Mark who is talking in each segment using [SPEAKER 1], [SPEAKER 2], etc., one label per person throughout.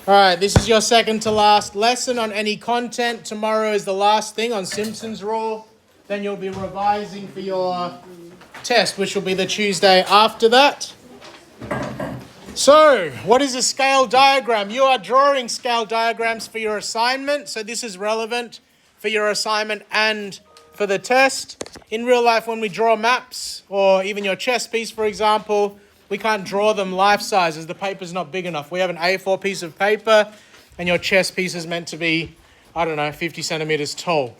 [SPEAKER 1] All right, this is your second to last lesson on any content. Tomorrow is the last thing on Simpson's rule. Then you'll be revising for your test, which will be the Tuesday after that. So, what is a scale diagram? You are drawing scale diagrams for your assignment. So this is relevant for your assignment and for the test. In real life, when we draw maps, or even your chess piece, for example, we can't draw them life size as the paper's not big enough. We have an A4 piece of paper and your chess piece is meant to be, 50 centimeters tall.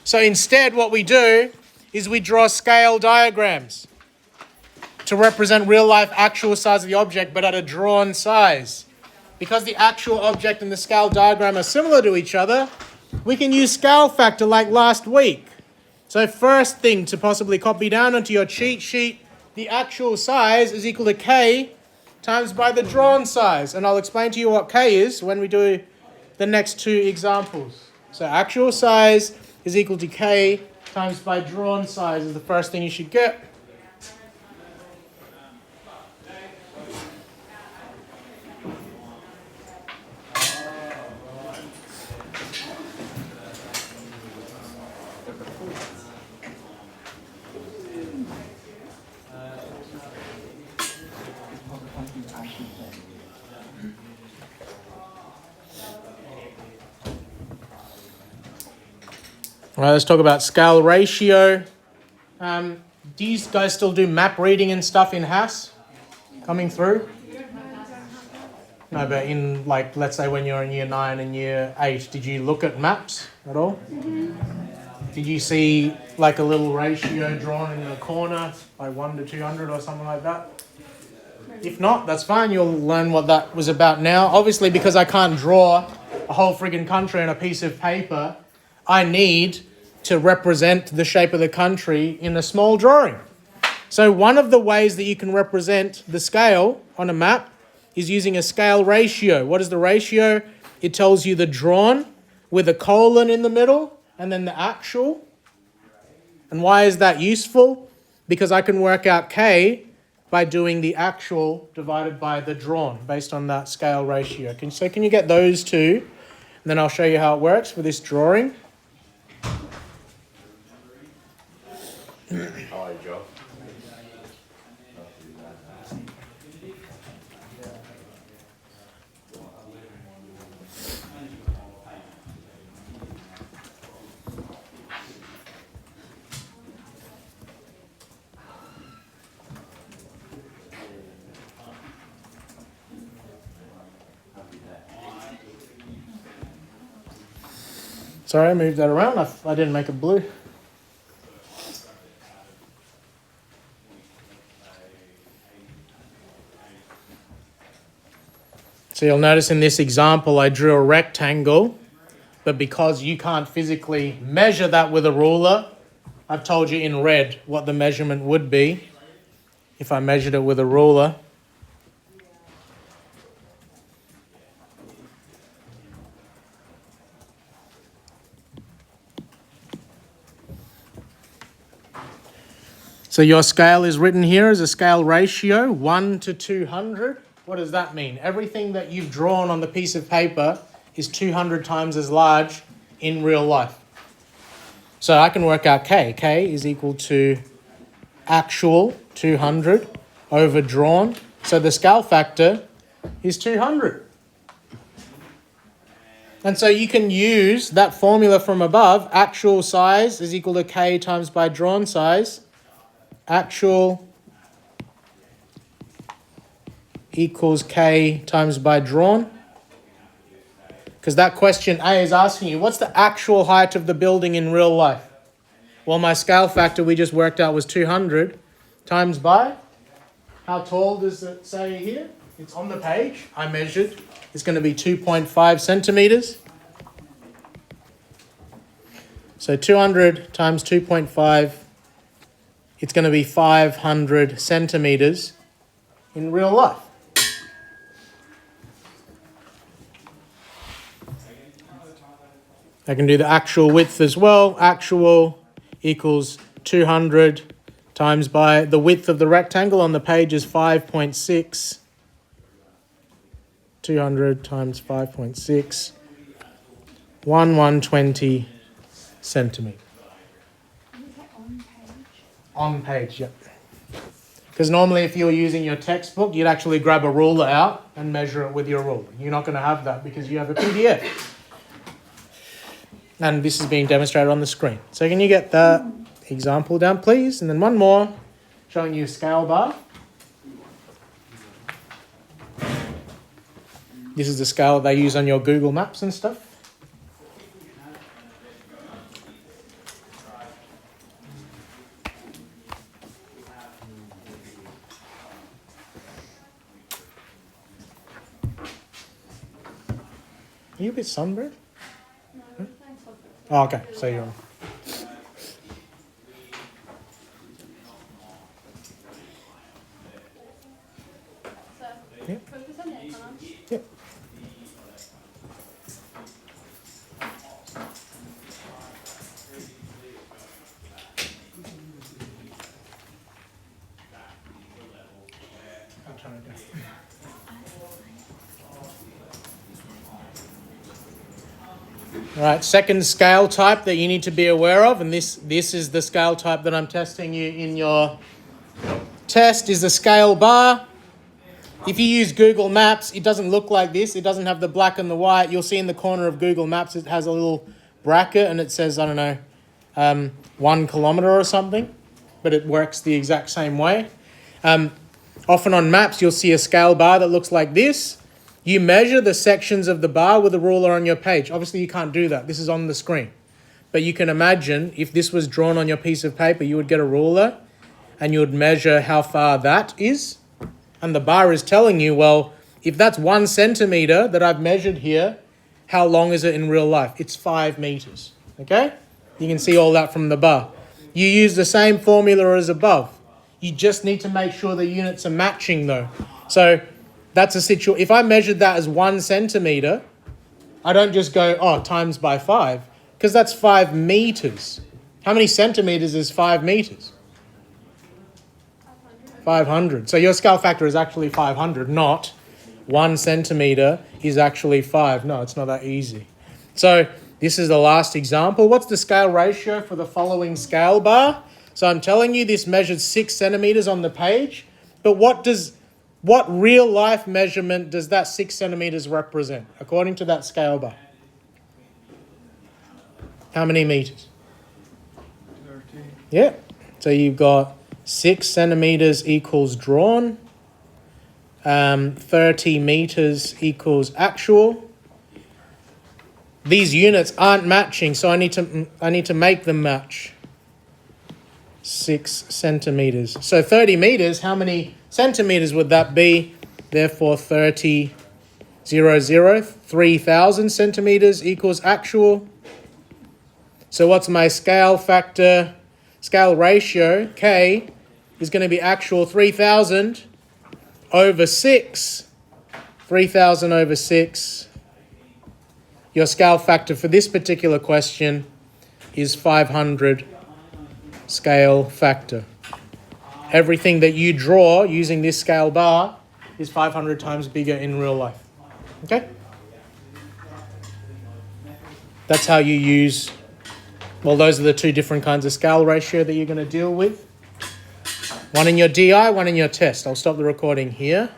[SPEAKER 1] So instead what we do is we draw scale diagrams to represent real life actual size of the object but at a drawn size. Because the actual object and the scale diagram are similar to each other, we can use scale factor like last week. So first thing to possibly copy down onto your cheat sheet, the actual size is equal to K times by the drawn size. And I'll explain to you what K is when we do the next two examples. So actual size is equal to K times by drawn size is the first thing you should get. All right, let's talk about scale ratio. Do you guys still do map reading and stuff in HAS coming through? No, but in let's say when you're in year 9 and year 8, did you look at maps at all? Did you see like a little ratio drawn in a corner, like 1 to 200 or something like that? If not, that's fine. You'll learn what that was about now. Obviously, because I can't draw a whole friggin' country on a piece of paper, I need to represent the shape of the country in a small drawing. So one of the ways that you can represent the scale on a map is using a scale ratio. What is the ratio? It tells you the drawn with a colon in the middle and then the actual. And why is that useful? Because I can work out K by doing the actual divided by the drawn based on that scale ratio. Can you get those two? And then I'll show you how it works for this drawing.
[SPEAKER 2] Hi, Joe.
[SPEAKER 1] Sorry, I moved that around. I didn't make it blue. So you'll notice in this example, I drew a rectangle, but because you can't physically measure that with a ruler, I've told you in red what the measurement would be if I measured it with a ruler. So your scale is written here as a scale ratio, 1 to 200. What does that mean? Everything that you've drawn on the piece of paper is 200 times as large in real life. So I can work out K. K is equal to actual 200 over drawn. So the scale factor is 200. And so you can use that formula from above. Actual size is equal to K times by drawn size. Actual equals K times by drawn. Because that question A is asking you, what's the actual height of the building in real life? Well, my scale factor we just worked out was 200 times by, how tall does it say here? It's on the page. I measured. It's going to be 2.5 centimeters. So 200 times 2.5, it's going to be 500 centimeters in real life. I can do the actual width as well. Actual equals 200 times by the width of the rectangle on the page is 5.6 200 times 5.6, 120 centimetre. On page, yep. Because normally if you were using your textbook, you'd actually grab a ruler out and measure it with your ruler. You're not going to have that because you have a PDF. And this is being demonstrated on the screen. So can you get that example down, please? And then one more, showing you a scale bar. This is the scale they use on your Google Maps and stuff. Are you a bit sunburned? No. Oh, okay, so you're on. Yep. Yep. I'll turn it down. All right, second scale type that you need to be aware of, and this is the scale type that I'm testing you in your test, is the scale bar. If you use Google Maps, it doesn't look like this. It doesn't have the black and the white. You'll see in the corner of Google Maps it has a little bracket and it says, I don't know, 1 kilometre or something, but it works the exact same way. Often on maps, you'll see a scale bar that looks like this. You measure the sections of the bar with a ruler on your page. Obviously, you can't do that. This is on the screen. But you can imagine if this was drawn on your piece of paper, you would get a ruler and you would measure how far that is. And the bar is telling you, well, if that's 1 centimetre that I've measured here, how long is it in real life? It's 5 metres. Okay? You can see all that from the bar. You use the same formula as above. You just need to make sure the units are matching though. So that's a situation. If I measured that as 1 centimetre, I don't just go, oh, times by 5, because that's 5 metres. How many centimetres is 5 metres? 500. So your scale factor is actually 500, not 1 centimetre is actually 5. No, it's not that easy. So this is the last example. What's the scale ratio for the following scale bar? So I'm telling you this measured 6 centimetres on the page, but what real life measurement does that 6 centimetres represent according to that scale bar? How many metres?
[SPEAKER 2] 30.
[SPEAKER 1] Yeah. So you've got 6 centimetres equals drawn. 30 metres equals actual. These units aren't matching, so I need to make them match. 6 centimetres. So 30 metres, how many centimetres would that be? Therefore 3,000 centimetres equals actual. So what's my scale factor? Scale ratio, K, is going to be actual 3,000 over 6. 3,000 over 6. Your scale factor for this particular question is 500 scale factor. Everything that you draw using this scale bar is 500 times bigger in real life. Okay? That's how you use, well, those are the 2 different kinds of scale ratio that you're going to deal with. One in your DI, one in your test. I'll stop the recording here.